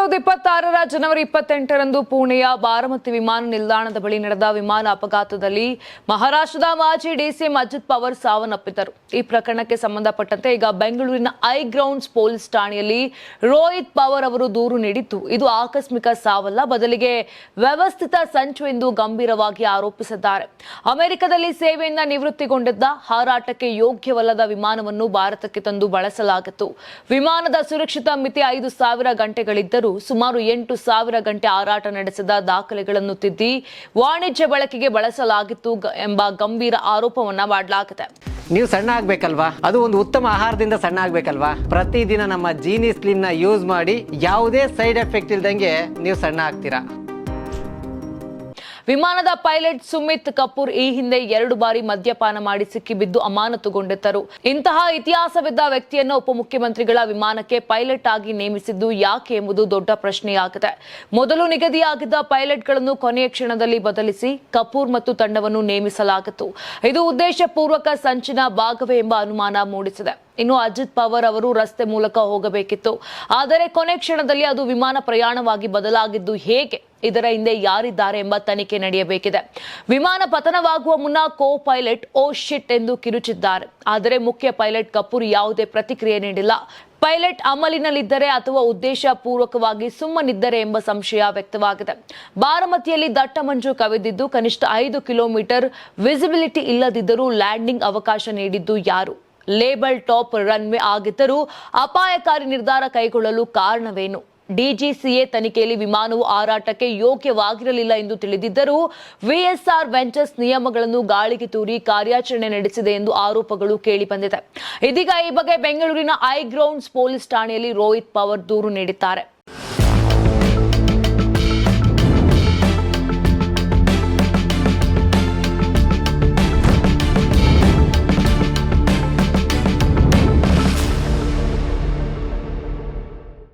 2026 ಜನವರಿ 28ರಂದು ಪುಣೆಯ ಬಾರಾಮತಿ ವಿಮಾನ ನಿಲ್ದಾಣದ ಬಳಿ ನಡೆದ ವಿಮಾನ ಅಪಘಾತದಲ್ಲಿ ಮಹಾರಾಷ್ಟ್ರದ ಮಾಜಿ ಡಿಸಿಎಂ ಅಜಿತ್ ಪವಾರ್ ಸಾವನ್ನಪ್ಪಿದ್ದರು. ಈ ಪ್ರಕರಣಕ್ಕೆ ಸಂಬಂಧಪಟ್ಟಂತೆ ಈಗ ಬೆಂಗಳೂರಿನ ಐ ಗ್ರೌಂಡ್ಸ್ ಪೊಲೀಸ್ ಠಾಣೆಯಲ್ಲಿ ರೋಹಿತ್ ಪವಾರ್ ಅವರು ದೂರು ನೀಡಿದ್ದು, ಇದು ಆಕಸ್ಮಿಕ ಸಾವಲ್ಲ, ಬದಲಿಗೆ ವ್ಯವಸ್ಥಿತ ಸಂಚು ಎಂದು ಗಂಭೀರವಾಗಿ ಆರೋಪಿಸಿದ್ದಾರೆ. ಅಮೆರಿಕದಲ್ಲಿ ಸೇವೆಯಿಂದ ನಿವೃತ್ತಿಗೊಂಡಿದ್ದ ಹಾರಾಟಕ್ಕೆ ಯೋಗ್ಯವಲ್ಲದ ವಿಮಾನವನ್ನು ಭಾರತಕ್ಕೆ ತಂದು ಬಳಸಲಾಗಿತ್ತು. ವಿಮಾನದ ಸುರಕ್ಷಿತ ಮಿತಿ 5,000 ಗಂಟೆಗಳಿದ್ದರೂ ಸುಮಾರು 8,000 ಗಂಟೆ ಹಾರಾಟ ನಡೆಸಿದ ದಾಖಲೆಗಳನ್ನು ತಿದ್ದಿ ವಾಣಿಜ್ಯ ಬಳಕೆಗೆ ಬಳಸಲಾಗಿತ್ತು ಎಂಬ ಗಂಭೀರ ಆರೋಪವನ್ನ ಮಾಡಲಾಗಿದೆ. ನೀವು ಸಣ್ಣ ಆಗ್ಬೇಕಲ್ವಾ? ಅದು ಒಂದು ಉತ್ತಮ ಆಹಾರದಿಂದ ಸಣ್ಣ ಆಗ್ಬೇಕಲ್ವಾ? ಪ್ರತಿದಿನ ನಮ್ಮ ಜೀನಿ ಸ್ಲಿಮ್ ನ ಯೂಸ್ ಮಾಡಿ ಯಾವುದೇ ಸೈಡ್ ಎಫೆಕ್ಟ್ ಇಲ್ದಂಗೆ ನೀವು ಸಣ್ಣ ಆಗ್ತೀರಾ. ವಿಮಾನದ ಪೈಲಟ್ ಸುಮಿತ್ ಕಪೂರ್ ಈ ಹಿಂದೆ 2 ಬಾರಿ ಮದ್ಯಪಾನ ಮಾಡಿ ಸಿಕ್ಕಿಬಿದ್ದು ಅಮಾನತುಗೊಂಡಿದ್ದರು. ಇಂತಹ ಇತಿಹಾಸವಿದ್ದ ವ್ಯಕ್ತಿಯನ್ನು ಉಪಮುಖ್ಯಮಂತ್ರಿಗಳ ವಿಮಾನಕ್ಕೆ ಪೈಲಟ್ ಆಗಿ ನೇಮಿಸಿದ್ದು ಯಾಕೆ ಎಂಬುದು ದೊಡ್ಡ ಪ್ರಶ್ನೆಯಾಗಿದೆ. ಮೊದಲು ನಿಗದಿಯಾಗಿದ್ದ ಪೈಲಟ್ಗಳನ್ನು ಕೊನೆಯ ಕ್ಷಣದಲ್ಲಿ ಬದಲಿಸಿ ಕಪೂರ್ ಮತ್ತು ತಂಡವನ್ನು ನೇಮಿಸಲಾಗಿತ್ತು. ಇದು ಉದ್ದೇಶಪೂರ್ವಕ ಸಂಚಿನ ಭಾಗವೇ ಎಂಬ ಅನುಮಾನ ಮೂಡಿಸಿದೆ. ಇನ್ನು ಅಜಿತ್ ಪವಾರ್ ಅವರು ರಸ್ತೆ ಮೂಲಕ ಹೋಗಬೇಕಿತ್ತು, ಆದರೆ ಕೊನೆ ಕ್ಷಣದಲ್ಲಿ ಅದು ವಿಮಾನ ಪ್ರಯಾಣವಾಗಿ ಬದಲಾಗಿದ್ದು ಹೇಗೆ? ಇದರ ಹಿಂದೆ ಯಾರಿದ್ದಾರೆ ಎಂಬ ತನಿಖೆ ನಡೆಯಬೇಕಿದೆ. ವಿಮಾನ ಪತನವಾಗುವ ಮುನ್ನ ಕೋ ಪೈಲಟ್ ಓ ಶಿಟ್ ಎಂದು ಕಿರುಚಿದ್ದಾರೆ, ಆದರೆ ಮುಖ್ಯ ಪೈಲಟ್ ಕಪೂರ್ ಯಾವುದೇ ಪ್ರತಿಕ್ರಿಯೆ ನೀಡಿಲ್ಲ. ಪೈಲಟ್ ಅಮಲಿನಲ್ಲಿದ್ದರೆ ಅಥವಾ ಉದ್ದೇಶ ಪೂರ್ವಕವಾಗಿ ಸುಮ್ಮನಿದ್ದರೆ ಎಂಬ ಸಂಶಯ ವ್ಯಕ್ತವಾಗಿದೆ. ಬಾರಾಮತಿಯಲ್ಲಿ ದಟ್ಟ ಮಂಜು ಕವಿದಿದ್ದು ಕನಿಷ್ಠ 5 ಕಿಲೋಮೀಟರ್ ವಿಸಿಬಿಲಿಟಿ ಇಲ್ಲದಿದ್ದರೂ ಲ್ಯಾಂಡಿಂಗ್ ಅವಕಾಶ ನೀಡಿದ್ದು ಯಾರು? ಲೇಬಲ್ ಟಾಪ್ ರನ್ವೇ ಆಗಿದ್ದರೂ ಅಪಾಯಕಾರಿ ನಿರ್ಧಾರ ಕೈಗೊಳ್ಳಲು ಕಾರಣವೇನು? ಡಿಜಿಸಿಎ ತನಿಖೆಯಲ್ಲಿ ವಿಮಾನವು ಹಾರಾಟಕ್ಕೆ ಯೋಗ್ಯವಾಗಿರಲಿಲ್ಲ ಎಂದು ತಿಳಿದಿದ್ದರೂ ವಿಎಸ್ಆರ್ ವೆಂಚರ್ಸ್ ನಿಯಮಗಳನ್ನು ಗಾಳಿಗೆ ತೂರಿ ಕಾರ್ಯಾಚರಣೆ ನಡೆಸಿದೆ ಎಂದು ಆರೋಪಗಳು ಕೇಳಿಬಂದಿದೆ. ಇದೀಗ ಈ ಬಗ್ಗೆ ಬೆಂಗಳೂರಿನ ಐ ಗ್ರೌಂಡ್ಸ್ ಪೊಲೀಸ್ ಠಾಣೆಯಲ್ಲಿ ರೋಹಿತ್ ಪವಾರ್ ದೂರು ನೀಡಿದ್ದಾರೆ.